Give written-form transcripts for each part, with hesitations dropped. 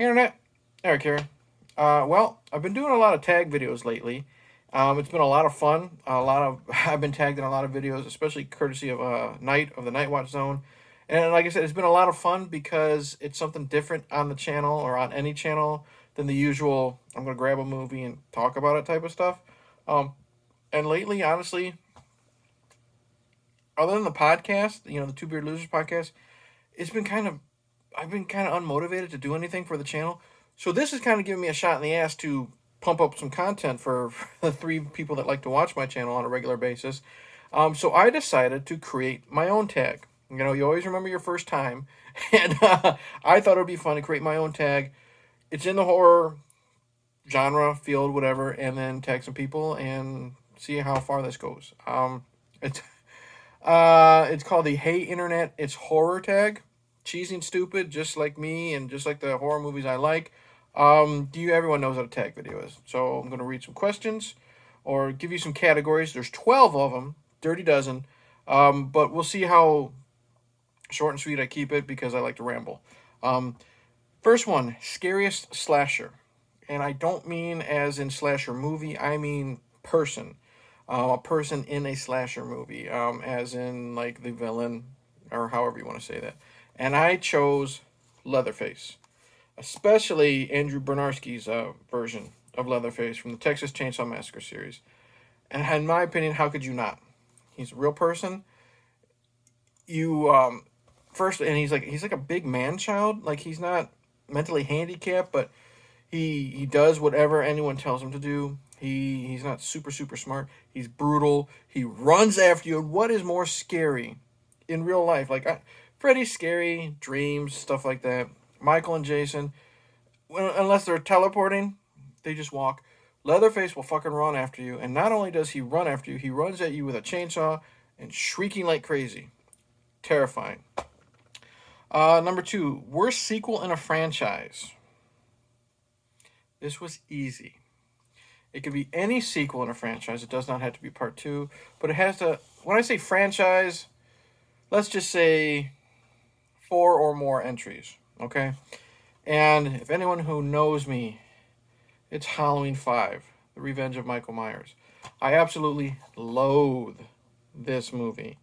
Internet, Eric here. Well, I've been doing a lot of tag videos lately. It's been a lot of fun. I've been tagged in a lot of videos, especially courtesy of Night of the Night Watch Zone. And like I said, it's been a lot of fun because it's something different on the channel or on any channel than the usual. I'm gonna grab a movie and talk about it type of stuff. Um, and lately, honestly, other than the podcast, the Two Beard Losers podcast, it's been kind of I've been kind of unmotivated to do anything for the channel. So this is kind of giving me a shot in the ass to pump up some content for the three people that like to watch my channel on a regular basis. So I decided to create my own tag. You always remember your first time, and I thought it would be fun to create my own tag. It's in the horror genre field, whatever, and then tag some people and see how far this goes. It's it's called the Hey Internet, It's Horror tag. Cheesy and stupid, just like me and just like the horror movies I like. Everyone knows what a tag video is. So I'm going to read some questions or give you some categories. There's 12 of them, dirty dozen. But we'll see how short and sweet I keep it because I like to ramble. Um, First one, Scariest Slasher. And I don't mean as in slasher movie, I mean person. A person in a slasher movie, as in like the villain, or however you want to say that. And I chose Leatherface, especially Andrew Bernarski's version of Leatherface from the Texas Chainsaw Massacre series. And in my opinion, how could you not? He's a real person. You first, and he's like a big man child. Like he's not mentally handicapped, but he does whatever anyone tells him to do. He's not super smart. He's brutal. He runs after you. And what is more scary in real life? Freddy's scary, dreams, stuff like that. Michael and Jason, unless they're teleporting, they just walk. Leatherface will fucking run after you, and not only does he run after you, he runs at you with a chainsaw and shrieking like crazy. Terrifying. Number two, worst sequel in a franchise. This was easy. It could be any sequel in a franchise. It does not have to be part two, but it has to. When I say franchise, let's just say 4 or more entries. Okay, and if anyone who knows me, it's Halloween 5, The Revenge of Michael Myers. I absolutely loathe this movie.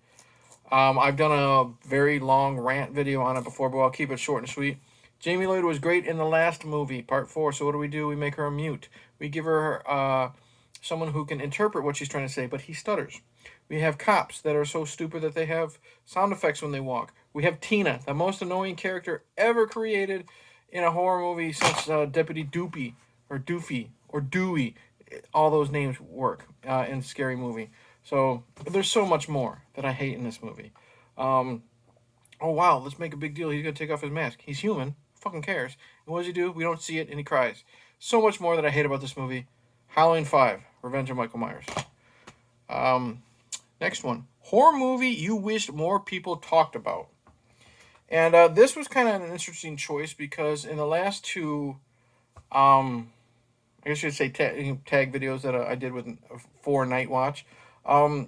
I've done a very long rant video on it before, but I'll keep it short and sweet. Jamie Lloyd was great in the last movie, part 4. So what do? We make her a mute. We give her someone who can interpret what she's trying to say, but he stutters. We have cops that are so stupid that they have sound effects when they walk. We have Tina, the most annoying character ever created in a horror movie since Deputy Doopy or Doofy or Dewey. All those names work in Scary Movie. So there's so much more that I hate in this movie. Oh wow, let's make a big deal. He's gonna take off his mask. He's human. Fucking cares. And what does he do? We don't see it, and he cries. So much more that I hate about this movie. Halloween 5, Revenge of Michael Myers. Next one, horror movie you wished more people talked about. And this was kind of an interesting choice because in the last two, I guess you'd say tag videos that I did with for Night Watch,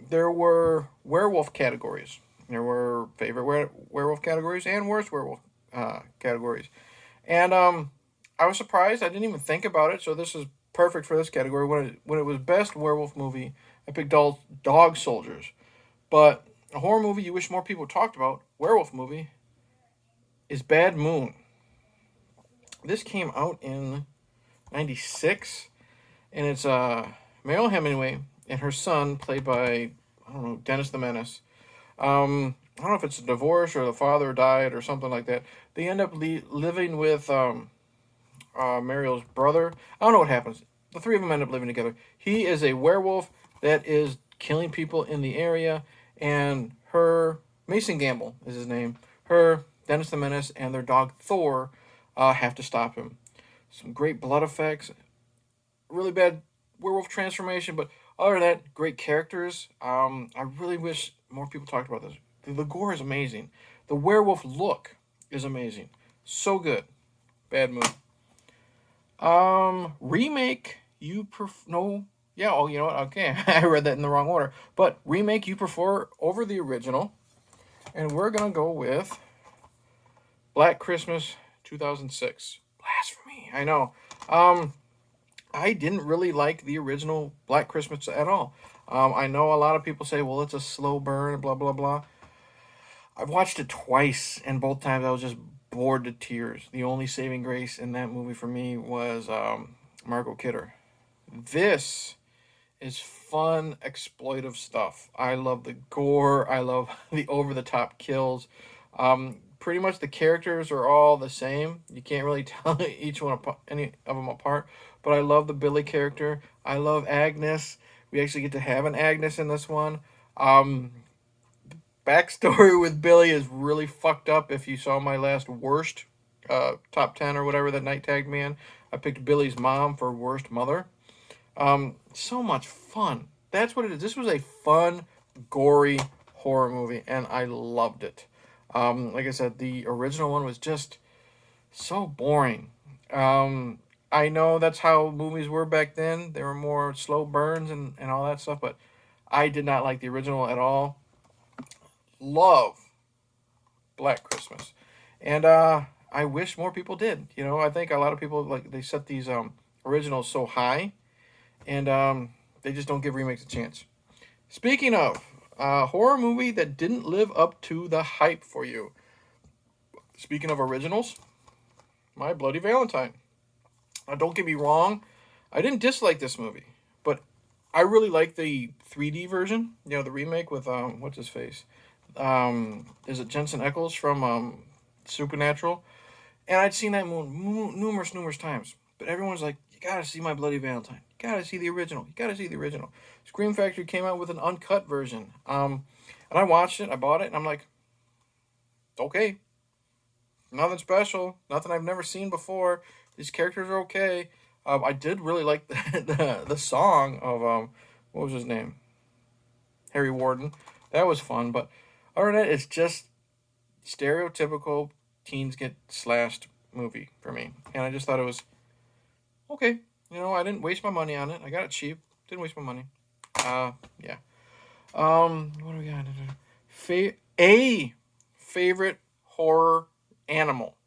there were werewolf categories. There were favorite werewolf categories and worst werewolf categories. And I was surprised. I didn't even think about it. So this is perfect for this category. When it was best werewolf movie, I picked Dog Soldiers. But a horror movie you wish more people talked about, werewolf movie, is Bad Moon. This came out in 96. And it's Meryl Hemingway and her son, played by, I don't know, Dennis the Menace. I don't know if it's a divorce or the father died or something like that. They end up living with Mariel's brother. I don't know what happens. The three of them end up living together. He is a werewolf that is killing people in the area, and her, Mason Gamble is his name, her, Dennis the Menace, and their dog Thor have to stop him. Some great blood effects, really bad werewolf transformation, but other than that, great characters. I really wish more people talked about this. The gore is amazing. The werewolf look is amazing. So good. Bad Moon. Remake you no. Yeah, oh, you know what? Okay, I read that in the wrong order. But remake you prefer over the original. And we're going to go with Black Christmas 2006. blasphemy. I know. I didn't really like the original Black Christmas at all. I know a lot of people say, well, it's a slow burn, blah, blah, blah. I've watched it twice, and both times I was just bored to tears. The only saving grace in that movie for me was Margot Kidder. This is fun, exploitive stuff. I love the gore. I love the over the top kills. Pretty much the characters are all the same. You can't really tell each one apart, any of them apart. But I love the Billy character. I love Agnes. We actually get to have an Agnes in this one. Backstory with Billy is really fucked up. If you saw my last worst top 10 or whatever that night tagged me in, I picked Billy's mom for worst mother. So much fun. That's what it is. This was a fun, gory horror movie, and I loved it. Like I said, the original one was just so boring. I know that's how movies were back then. They were more slow burns and all that stuff, but I did not like the original at all. Love Black Christmas. And I wish more people did. You know, I think a lot of people, like, they set these originals so high, and they just don't give remakes a chance. Speaking of horror movie that didn't live up to the hype for you. Speaking of originals, My Bloody Valentine. Now, don't get me wrong, I didn't dislike this movie, but I really like the 3D version. You know, the remake with what's his face? Is it Jensen Ackles from Supernatural? And I'd seen that movie numerous times, but everyone's like, you gotta see My Bloody Valentine. You gotta see the original. You gotta see the original. Scream Factory came out with an uncut version. And I watched it, I bought it, and I'm like, okay. Nothing special, nothing I've never seen before. These characters are okay. I did really like the song of, what was his name? Harry Warden. That was fun, but other than that, it's just stereotypical teens get slashed movie for me. And I just thought it was okay. You know, I didn't waste my money on it. I got it cheap. Didn't waste my money. Yeah. What do we got? A favorite horror animal.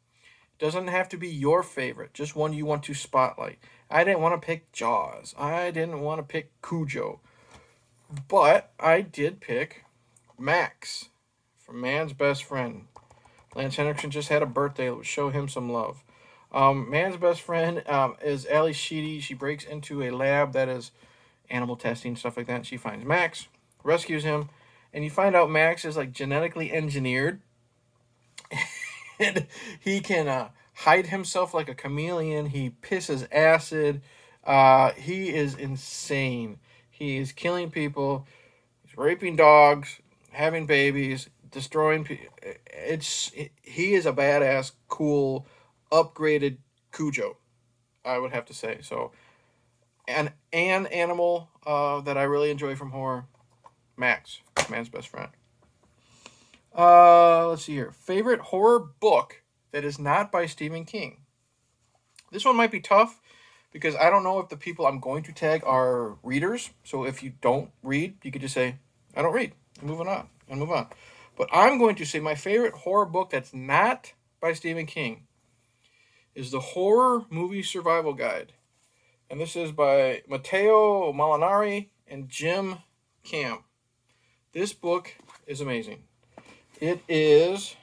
Doesn't have to be your favorite, just one you want to spotlight. I didn't want to pick Jaws. I didn't want to pick Cujo. But I did pick Max from Man's Best Friend. Lance Henriksen just had a birthday. Let's show him some love. Man's Best Friend is Ali Sheedy. She breaks into a lab that is animal testing, stuff like that. She finds Max, rescues him, and you find out Max is like genetically engineered. And he can hide himself like a chameleon. He pisses acid. He is insane. He is killing people. He's raping dogs, having babies, destroying people. He is a badass, cool, upgraded Cujo, I would have to say. So, an animal that I really enjoy from horror, Max, Man's Best Friend. Let's see here. Favorite horror book that is not by Stephen King. This one might be tough because I don't know if the people I'm going to tag are readers. So if you don't read, you could just say, I don't read, and move on. But I'm going to say my favorite horror book that's not by Stephen King is the Horror Movie Survival Guide. And this is by Matteo Molinari and Jim Cam. This book is amazing. It is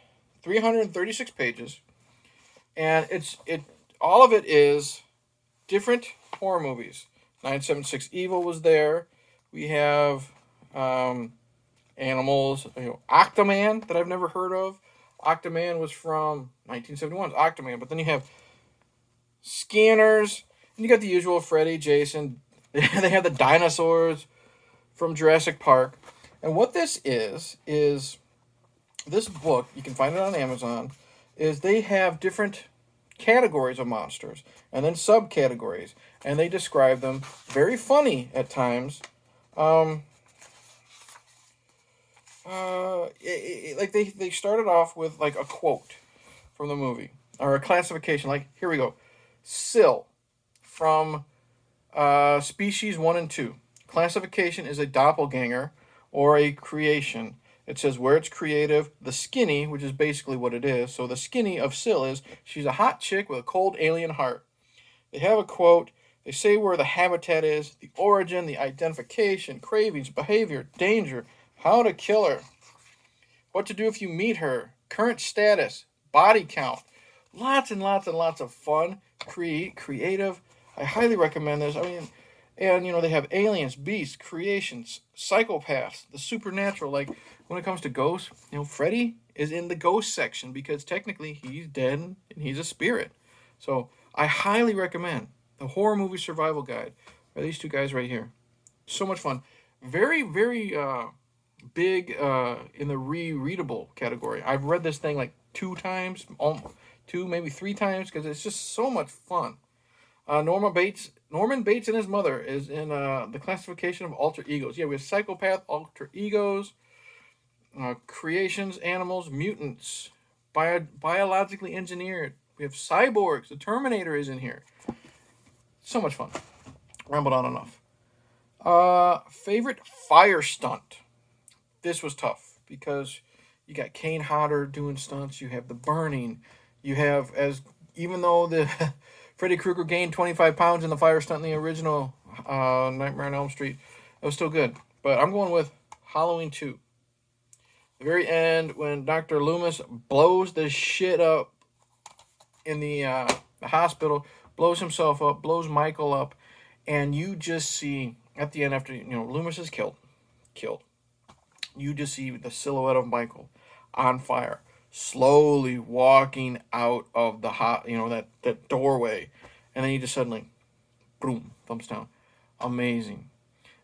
336 pages, and all of it is different horror movies. 976 Evil was there. We have animals, Octoman that I've never heard of. Octoman was from 1971's Octoman, but then you have Scanners, and you got the usual Freddy, Jason. They have the dinosaurs from Jurassic Park. And what this is this book, you can find it on Amazon, is they have different categories of monsters and then subcategories, and they describe them very funny at times. Like they started off with like a quote from the movie or a classification. Like, here we go. Sill from Species 1 and 2. Classification is a doppelganger or a creation. It says where it's creative, the skinny, which is basically what it is. So the skinny of Syl is she's a hot chick with a cold alien heart. They have a quote. They say where the habitat is, the origin, the identification, cravings, behavior, danger, how to kill her, what to do if you meet her, current status, body count. Lots and lots and lots of fun, creative. I highly recommend this. I mean, and they have aliens, beasts, creations, psychopaths, the supernatural. Like when it comes to ghosts, Freddy is in the ghost section because technically he's dead and he's a spirit. So I highly recommend the horror movie survival guide by these two guys right here. So much fun. Very, very big in the rereadable category. I've read this thing like 2 times, 2, maybe 3 times, because it's just so much fun. Norman Bates and his mother is in the classification of alter egos. Yeah, we have psychopath, alter egos, creations, animals, mutants, biologically engineered. We have cyborgs. The Terminator is in here. So much fun. Rambled on enough. Favorite fire stunt. This was tough because you got Kane Hodder doing stunts. You have The Burning. You have, even though the Freddy Krueger gained 25 pounds in the fire stunt in the original Nightmare on Elm Street, it was still good. But I'm going with Halloween 2. The very end, when Dr. Loomis blows the shit up in the hospital, blows himself up, blows Michael up, and you just see at the end, after Loomis is killed, you just see the silhouette of Michael on fire, slowly walking out of the that doorway, and then you just suddenly, boom, thumbs down, amazing.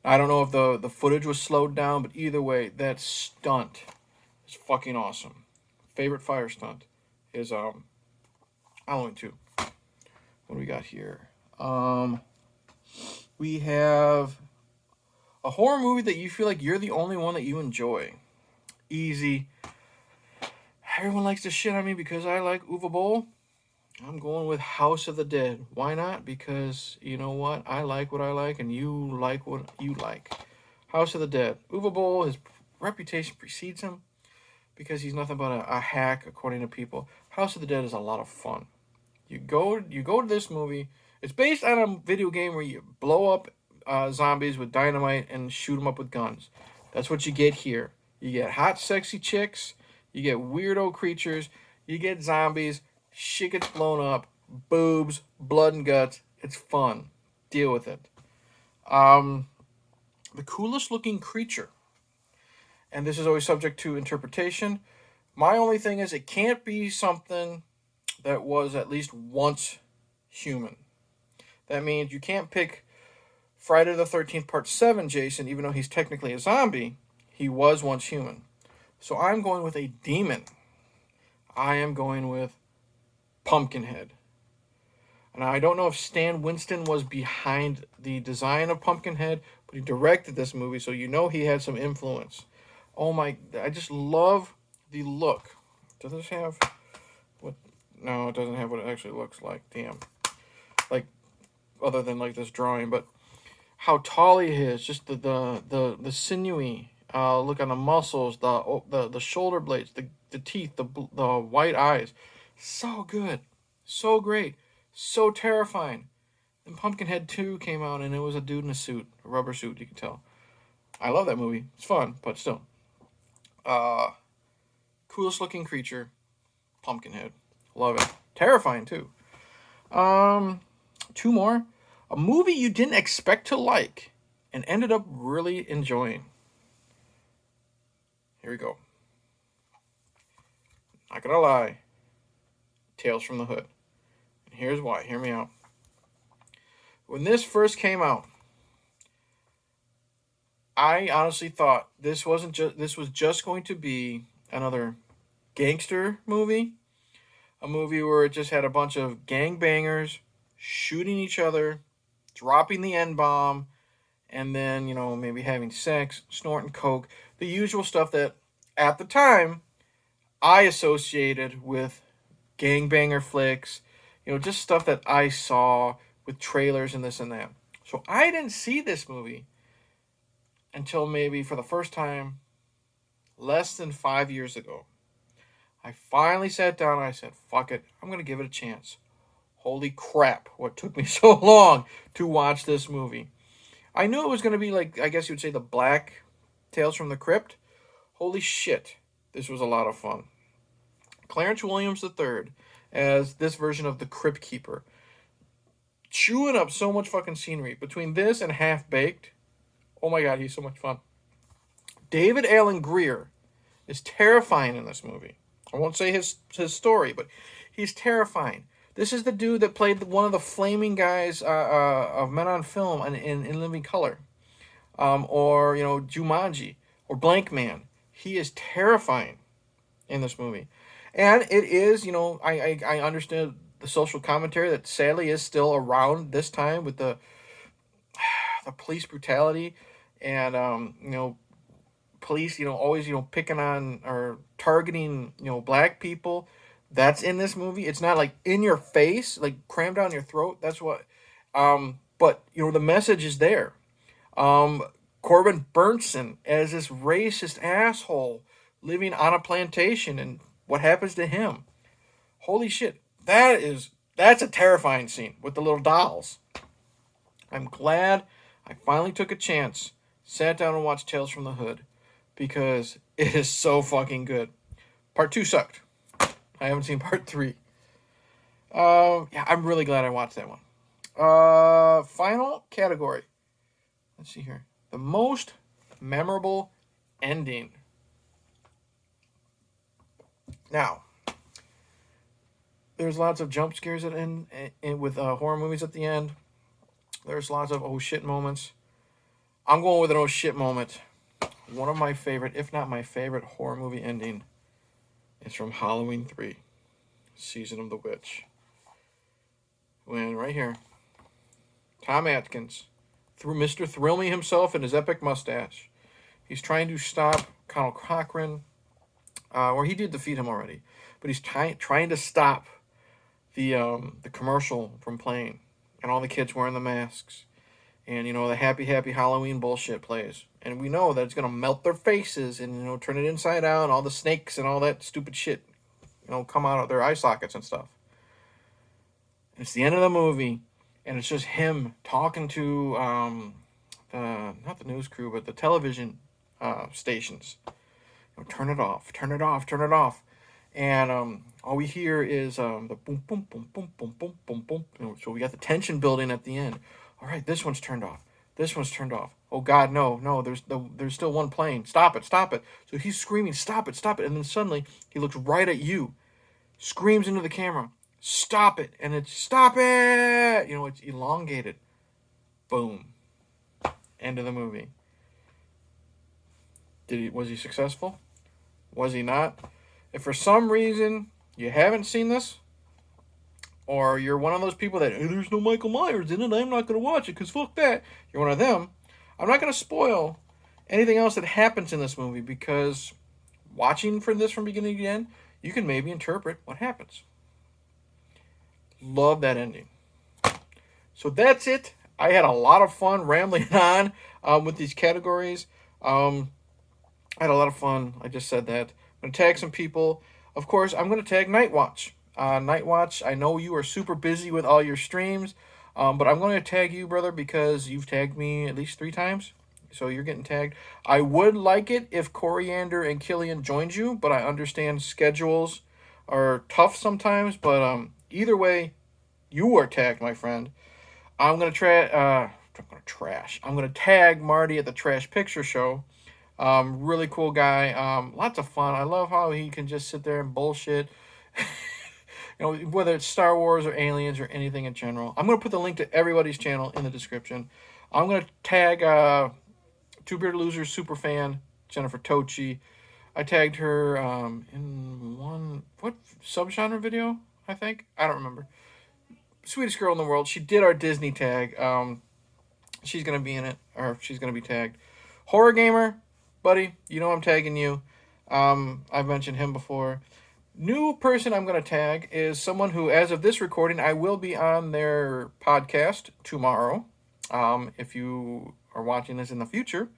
I don't know if the footage was slowed down, but either way, that stunt is fucking awesome. Favorite fire stunt is Halloween 2. What do we got here? We have a horror movie that you feel like you're the only one that you enjoy. Easy. Everyone likes to shit on me because I like Uwe Boll. I'm going with House of the Dead. Why not? Because you know what? I like what I like, and you like what you like. House of the Dead. Uwe Boll, his reputation precedes him because he's nothing but a hack, according to people. House of the Dead is a lot of fun. You go to this movie. It's based on a video game where you blow up zombies with dynamite and shoot them up with guns. That's what you get here. You get hot, sexy chicks. You get weirdo creatures. You get zombies. Shit gets blown up. Boobs, blood and guts. It's fun. Deal with it. The coolest looking creature. And this is always subject to interpretation. My only thing is it can't be something that was at least once human. That means you can't pick Friday the 13th Part 7 Jason, even though he's technically a zombie. He was once human. So I'm going with a demon. I am going with Pumpkinhead. And I don't know if Stan Winston was behind the design of Pumpkinhead, but he directed this movie, so he had some influence. Oh my, I just love the look. Does this have what? No, it doesn't have what it actually looks like. Damn. Like, other than like this drawing, but how tall he is, just the sinewy look on the muscles, the shoulder blades, the teeth, the white eyes. So good. So great. So terrifying. And Pumpkinhead 2 came out, and it was a dude in a suit, a rubber suit, you can tell. I love that movie. It's fun, but still. Coolest looking creature, Pumpkinhead. Love it. Terrifying, too. 2 more. A movie you didn't expect to like and ended up really enjoying. Here we go. Not gonna lie. Tales from the Hood. And here's why. Hear me out. When this first came out, I honestly thought this was just going to be another gangster movie. A movie where it just had a bunch of gangbangers shooting each other, dropping the N-bomb, and then, maybe having sex, snorting coke. The usual stuff that, at the time, I associated with gangbanger flicks. Just stuff that I saw with trailers and this and that. So I didn't see this movie until maybe for the first time less than 5 years ago. I finally sat down and I said, fuck it, I'm going to give it a chance. Holy crap, what took me so long to watch this movie. I knew it was going to be like, I guess you would say, the Black Tales from the Crypt. Holy shit, this was a lot of fun. Clarence Williams III as this version of the Crypt Keeper. Chewing up so much fucking scenery. Between this and Half Baked, oh my god, he's so much fun. David Alan Grier is terrifying in this movie. I won't say his story, but he's terrifying. This is the dude that played one of the flaming guys of Men on Film in Living Color. Or, Jumanji. Or Blank Man. He is terrifying in this movie. And it is, I understand the social commentary that sadly is still around this time with the police brutality and, police, always, picking on or targeting, black people. That's in this movie. It's not like in your face, like crammed down your throat. That's what, but, the message is there. Corbin Burnson as this racist asshole living on a plantation and what happens to him. Holy shit. That's a terrifying scene with the little dolls. I'm glad I finally took a chance, sat down and watched Tales from the Hood because it is so fucking good. Part 2 sucked. I haven't seen part 3. Yeah, I'm really glad I watched that one. Final category. Let's see here. The most memorable ending. Now, there's lots of jump scares at end with horror movies at the end. There's lots of oh shit moments. I'm going with an oh shit moment. One of my favorite, if not my favorite, horror movie ending is from Halloween 3, Season of the Witch. When right here, Tom Atkins, through Mr. Thrill Me himself and his epic mustache, he's trying to stop Conal Cochran, or he did defeat him already, but he's trying to stop the commercial from playing, and all the kids wearing the masks, and the happy Halloween bullshit plays, and we know that it's gonna melt their faces and turn it inside out, and all the snakes and all that stupid shit, come out of their eye sockets and stuff. And it's the end of the movie, and it's just him talking to not the news crew, but the television stations. Turn it off, turn it off, turn it off. And all we hear is the boom, boom, boom, boom, boom, boom, boom, boom. So we got the tension building at the end. All right, this one's turned off. This one's turned off. Oh God, no, there's still one playing. Stop it. So he's screaming, stop it. And then suddenly he looks right at you, screams into the camera, stop it. And it's stop it. It's elongated. Boom. End of the movie. Was he successful? Was he not? If for some reason you haven't seen this, or you're one of those people that, hey, there's no Michael Myers in it, I'm not going to watch it because fuck that. You're one of them. I'm not going to spoil anything else that happens in this movie because watching this from beginning to end, you can maybe interpret what happens. Love that ending. So that's it. I had a lot of fun rambling on with these categories. I had a lot of fun. I just said that. I'm going to tag some people. Of course, I'm going to tag Nightwatch. Nightwatch, I know you are super busy with all your streams, but I'm going to tag you, brother, because you've tagged me at least 3 times. So you're getting tagged. I would like it if Coriander and Killian joined you, but I understand schedules are tough sometimes. But either way, you are tagged, my friend. I'm going to I'm going to tag Marty at the Trash Picture Show. Really cool guy. Lots of fun. I love how he can just sit there and bullshit. Whether it's Star Wars or Aliens or anything in general. I'm going to put the link to everybody's channel in the description. I'm going to tag Two Bearded Losers superfan, Jennifer Tochi. I tagged her in what subgenre video, I think? I don't remember. Sweetest girl in the world. She did our Disney tag. She's going to be in it, or she's going to be tagged. Horror Gamer, buddy, I'm tagging you. I've mentioned him before. New person I'm going to tag is someone who, as of this recording, I will be on their podcast tomorrow. If you are watching this in the future,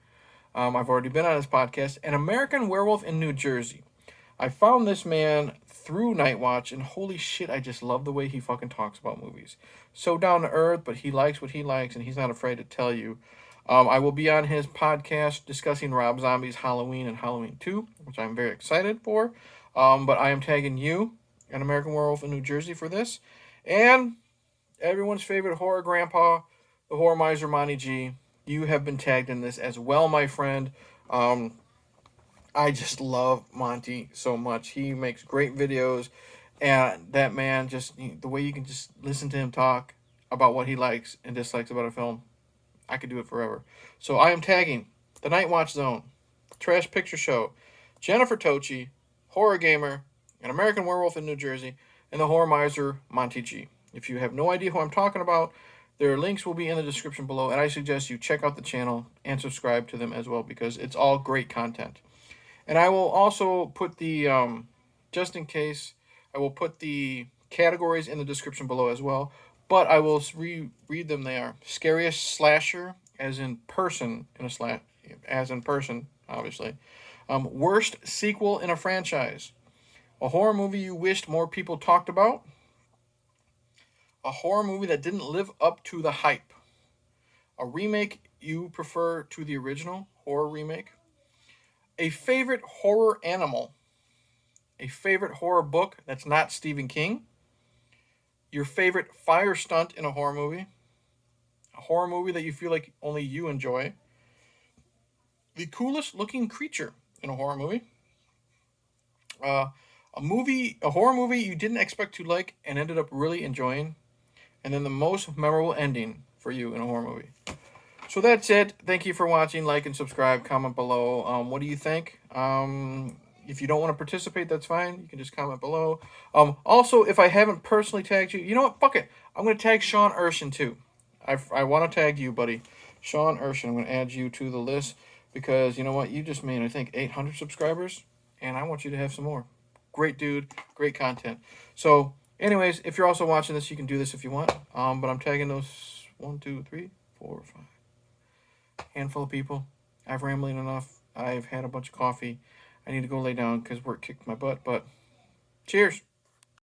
I've already been on his podcast. An American Werewolf in New Jersey. I found this man through Night Watch, and holy shit, I just love the way he fucking talks about movies. So down to earth, but he likes what he likes, and he's not afraid to tell you. I will be on his podcast discussing Rob Zombie's Halloween and Halloween 2, which I'm very excited for. But I am tagging you, an American Werewolf in New Jersey, for this. And everyone's favorite horror grandpa, the horror miser Monty G. You have been tagged in this as well, my friend. I just love Monty so much. He makes great videos, and that man, just the way you can just listen to him talk about what he likes and dislikes about a film, I could do it forever. So I am tagging the Night Watch Zone, Trash Picture Show, Jennifer Tochi, Horror Gamer, an American Werewolf in New Jersey, and the Horror Miser Monty G. If you have no idea who I'm talking about, their links will be in the description below, and I suggest you check out the channel and subscribe to them as well, because it's all great content. And I will also put the, just in case, I will put the categories in the description below as well. But I will read them. They are Scariest Slasher, as in person, as in person, obviously. Worst sequel in a franchise. A horror movie you wished more people talked about. A horror movie that didn't live up to the hype. A remake you prefer to the original horror remake. A favorite horror animal. A favorite horror book that's not Stephen King. Your favorite fire stunt in a horror movie. A horror movie that you feel like only you enjoy. The coolest looking creature in a horror movie. A horror movie you didn't expect to like and ended up really enjoying. And then the most memorable ending for you in a horror movie. So that's it. Thank you for watching. Like and subscribe. Comment below. What do you think? If you don't want to participate, that's fine. You can just comment below. Also, if I haven't personally tagged you, you know what? Fuck it. I'm going to tag Sean Urshan too. I want to tag you, buddy. Sean Urshan. I'm going to add you to the list because, you know what? You just made, I think, 800 subscribers, and I want you to have some more. Great dude. Great content. So, anyways, if you're also watching this, you can do this if you want. But I'm tagging those 1, 2, 3, 4, 5. Handful of people. I've rambling enough. I've had a bunch of coffee. I need to go lay down because work kicked my butt. But cheers.